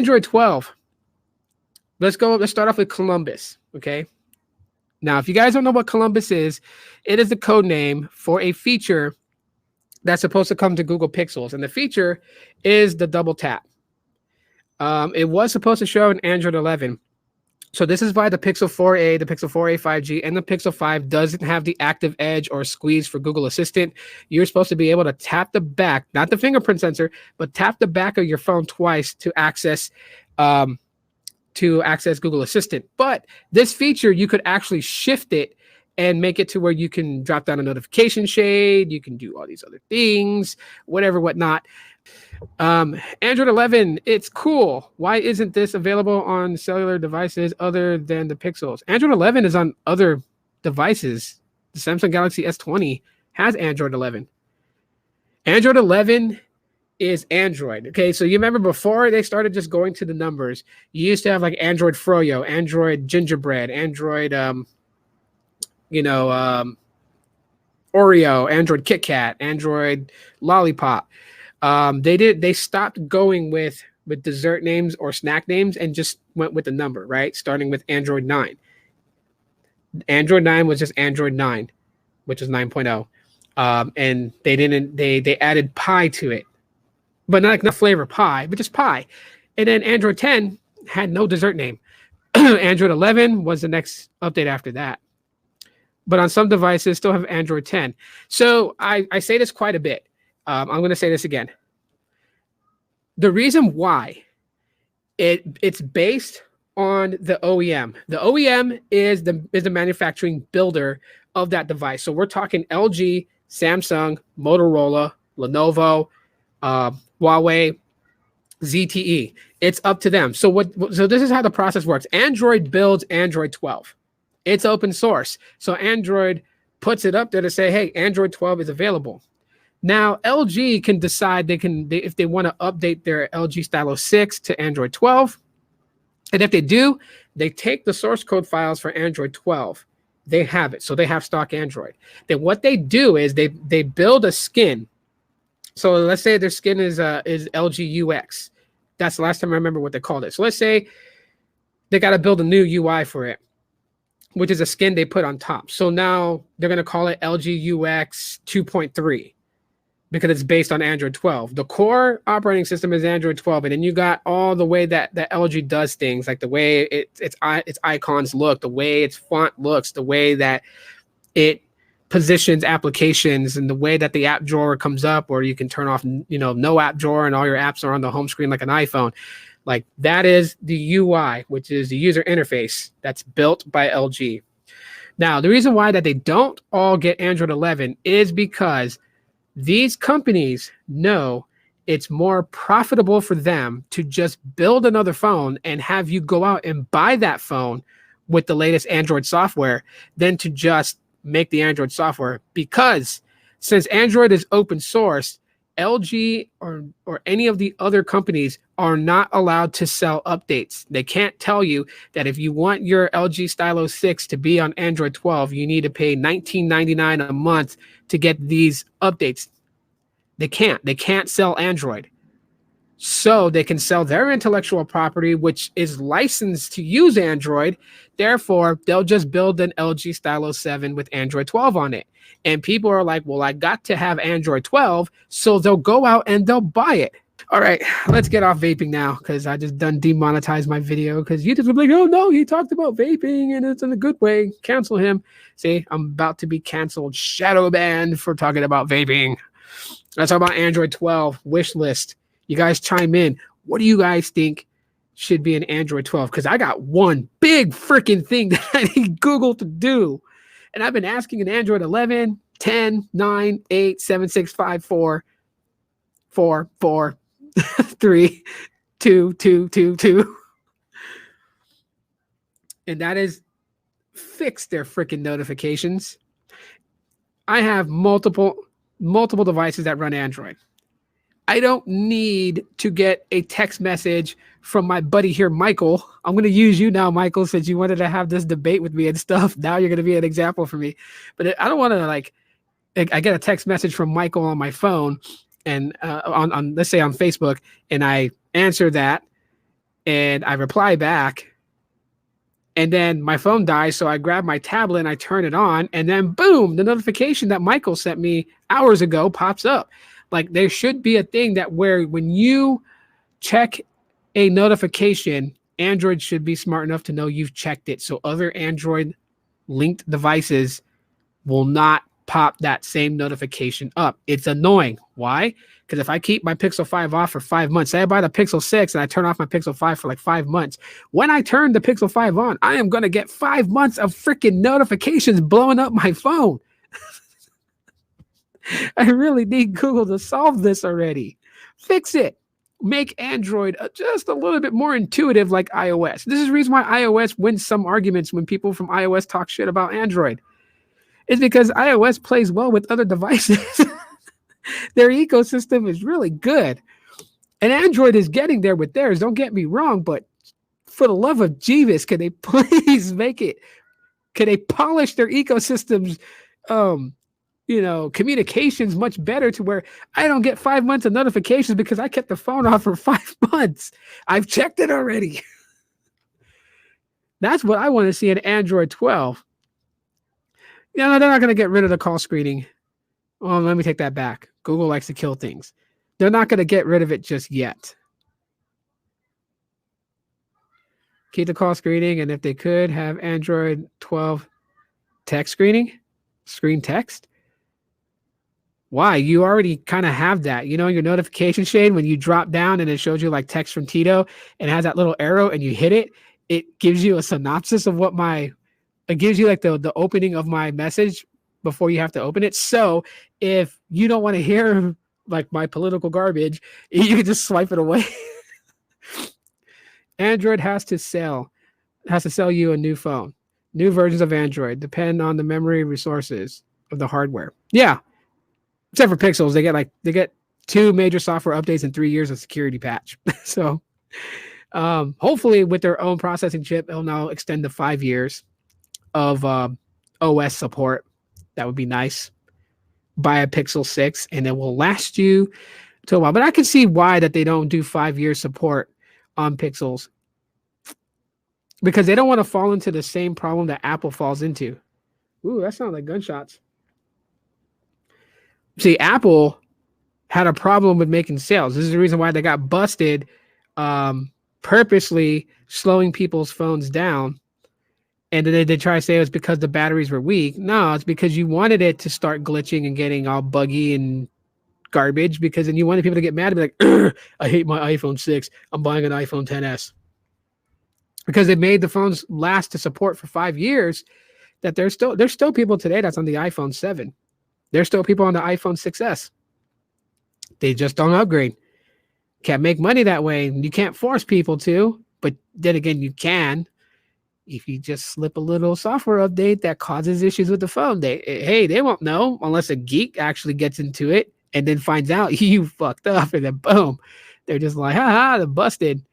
Android 12. Let's start off with Columbus, okay? Now, if you guys don't know what Columbus is, it is the code name for a feature that's supposed to come to Google Pixels. And the feature is the double tap. It was supposed to show in Android 11. So this is why the Pixel 4a, the Pixel 4a 5G, and the Pixel 5 doesn't have the active edge or squeeze for Google Assistant. You're supposed to be able to tap the back, not the fingerprint sensor, but tap the back of your phone twice to access Google Assistant. But this feature, you could actually shift it and make it to where you can drop down a notification shade. You can do all these other things, whatnot. Android 11, it's cool. Why isn't this available on cellular devices other than the Pixels? Android 11 is on other devices. The Samsung Galaxy S20 has Android 11. Android 11 is Android. Okay, so you remember before they started just going to the numbers, you used to have like Android Froyo, Android Gingerbread, Android Oreo, Android Kit Kat, Android Lollipop. They stopped going with dessert names or snack names and just went with the number, right? Starting with Android 9. Android 9 was just Android 9, which is 9.0. And they added pie to it. But not flavor pie, but just pie. And then Android 10 had no dessert name. Android 11 was the next update after that. But on some devices, still have Android 10. So I say this quite a bit. I'm going to say this again. The reason why it's based on the OEM. The OEM is the manufacturing builder of that device. So we're talking LG, Samsung, Motorola, Lenovo, Huawei, ZTE. It's up to them. So this is how the process works. Android builds Android 12. It's open source. So Android puts it up there to say, hey, Android 12 is available. Now, LG can decide if they want to update their LG Stylo 6 to Android 12. And if they do, they take the source code files for Android 12. They have it. So they have stock Android. Then what they do is they build a skin. So let's say their skin is LG UX. That's the last time I remember what they called it. So let's say they got to build a new UI for it, which is a skin they put on top. So now they're going to call it LG UX 2.3 because it's based on Android 12. The core operating system is Android 12, and then you got all the way that LG does things, like the way its icons look, the way its font looks, the way that it positions applications, and the way that the app drawer comes up, or you can turn off, no app drawer, and all your apps are on the home screen like an iPhone. Like that is the UI, which is the user interface that's built by LG. Now, the reason why that they don't all get Android 11 is because these companies know it's more profitable for them to just build another phone and have you go out and buy that phone with the latest Android software than to just make the Android software. Because since Android is open source, LG or any of the other companies are not allowed to sell updates. They can't tell you that if you want your LG Stylo 6 to be on Android 12, you need to pay $19.99 a month to get these updates. They can't sell Android. So they can sell their intellectual property, which is licensed to use Android. Therefore, they'll just build an LG Stylo 7 with Android 12 on it. And people are like, well, I got to have Android 12, so they'll go out and they'll buy it. All right, let's get off vaping now, because I just done demonetized my video because YouTube will be like, oh no, he talked about vaping and it's in a good way. Cancel him. See, I'm about to be canceled, shadow banned for talking about vaping. Let's talk about Android 12 wish list. You guys chime in. What do you guys think should be in Android 12? Because I got one big freaking thing that I need Google to do. And I've been asking in Android 11, 10, 9, 8, 7, 6, 5, 4, 4, 4, 3, 2, 2, 2, 2. And that is fix their freaking notifications. I have multiple devices that run Android. I don't need to get a text message from my buddy here, Michael. I'm going to use you now, Michael, since you wanted to have this debate with me and stuff. Now you're going to be an example for me. But I don't want to I get a text message from Michael on my phone and on let's say on Facebook, and I answer that. And I reply back, and then my phone dies. So I grab my tablet and I turn it on, and then boom, the notification that Michael sent me hours ago pops up. Like there should be a thing that where when you check a notification, Android should be smart enough to know you've checked it. So other Android linked devices will not pop that same notification up. It's annoying. Why? Because if I keep my Pixel 5 off for 5 months, say I buy the Pixel 6 and I turn off my Pixel 5 for like 5 months, when I turn the Pixel 5 on, I am going to get 5 months of freaking notifications blowing up my phone. I really need Google to solve this already. Fix it. Make Android just a little bit more intuitive like iOS. This is the reason why iOS wins some arguments when people from iOS talk shit about Android. It's because iOS plays well with other devices. Their ecosystem is really good. And Android is getting there with theirs. Don't get me wrong, but for the love of Jeeves, can they please make it? Can they polish their ecosystems, communications much better to where I don't get 5 months of notifications because I kept the phone off for 5 months. I've checked it already. That's what I want to see in Android 12. They're not going to get rid of the call screening. Oh, let me take that back. Google likes to kill things. They're not going to get rid of it just yet. Keep the call screening, and if they could have Android 12 text screen text. Why? You already kind of have that. Your notification shade, when you drop down and it shows you like text from Tito and it has that little arrow and you hit it, it gives you a synopsis of it gives you like the opening of my message before you have to open it. So if you don't want to hear like my political garbage, you can just swipe it away. Android has to sell you a new phone. New versions of Android depend on the memory resources of the hardware. Yeah. Except for Pixels, they get 2 major software updates and 3 years of security patch. So hopefully with their own processing chip, it'll now extend to 5 years of OS support. That would be nice. Buy a Pixel 6 and it will last you to a while. But I can see why that they don't do 5 years support on Pixels, because they don't want to fall into the same problem that Apple falls into. Ooh, that sounds like gunshots. See, Apple had a problem with making sales. This is the reason why they got busted purposely slowing people's phones down. And then they try to say it was because the batteries were weak. No, it's because you wanted it to start glitching and getting all buggy and garbage, because then you wanted people to get mad and be like, I hate my iPhone 6. I'm buying an iPhone 10s. Because they made the phones last to support for 5 years, that there's still people today that's on the iPhone 7. There's still people on the iPhone 6s. They just don't upgrade. Can't make money that way. You can't force people to, but then again, you can. If you just slip a little software update that causes issues with the phone, they won't know unless a geek actually gets into it and then finds out you fucked up, and then boom, they're just like, they're busted.